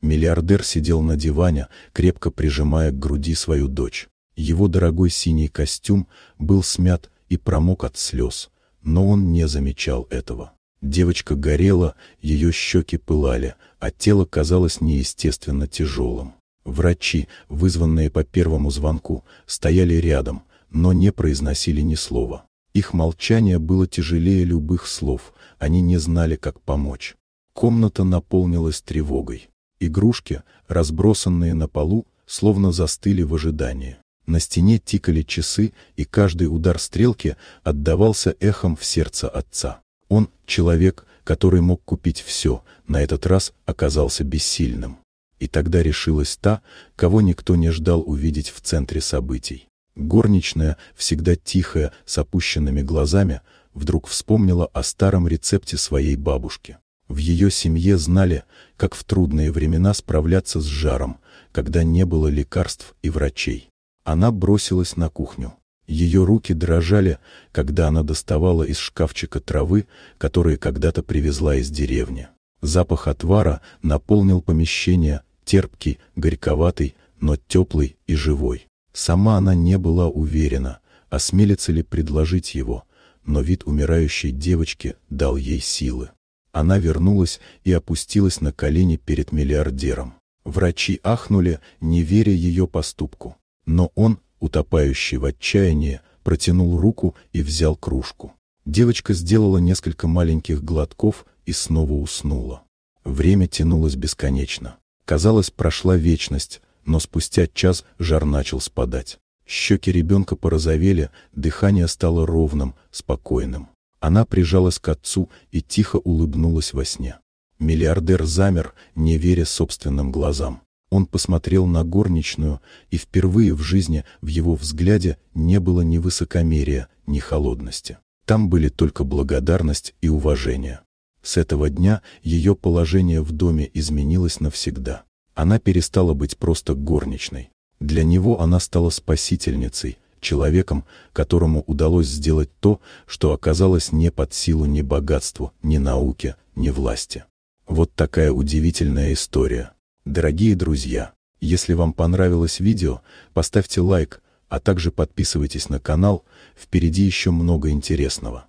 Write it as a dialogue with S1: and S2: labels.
S1: Миллиардер сидел на диване, крепко прижимая к груди свою дочь. Его дорогой синий костюм был смят и промок от слез, но он не замечал этого. Девочка горела, ее щеки пылали, а тело казалось неестественно тяжелым. Врачи, вызванные по первому звонку, стояли рядом, но не произносили ни слова. Их молчание было тяжелее любых слов, они не знали, как помочь. Комната наполнилась тревогой. Игрушки, разбросанные на полу, словно застыли в ожидании. На стене тикали часы, и каждый удар стрелки отдавался эхом в сердце отца. Он, человек, который мог купить все, на этот раз оказался бессильным. И тогда решилась та, кого никто не ждал увидеть в центре событий. Горничная, всегда тихая, с опущенными глазами, вдруг вспомнила о старом рецепте своей бабушки. В ее семье знали, как в трудные времена справляться с жаром, когда не было лекарств и врачей. Она бросилась на кухню. Ее руки дрожали, когда она доставала из шкафчика травы, которые когда-то привезла из деревни. Запах отвара наполнил помещение, терпкий, горьковатый, но теплый и живой. Сама она не была уверена, осмелится ли предложить его, но вид умирающей девочки дал ей силы. Она вернулась и опустилась на колени перед миллиардером. Врачи ахнули, не веря ее поступку. Но он, утопающий в отчаянии, протянул руку и взял кружку. Девочка сделала несколько маленьких глотков и снова уснула. Время тянулось бесконечно. Казалось, прошла вечность, но спустя час жар начал спадать. Щеки ребенка порозовели, дыхание стало ровным, спокойным. Она прижалась к отцу и тихо улыбнулась во сне. Миллиардер замер, не веря собственным глазам. Он посмотрел на горничную, и впервые в жизни в его взгляде не было ни высокомерия, ни холодности. Там были только благодарность и уважение. С этого дня ее положение в доме изменилось навсегда. Она перестала быть просто горничной. Для него она стала спасительницей, человеком, которому удалось сделать то, что оказалось не под силу ни богатству, ни науке, ни власти. Вот такая удивительная история. Дорогие друзья, если вам понравилось видео, поставьте лайк, а также подписывайтесь на канал, впереди еще много интересного.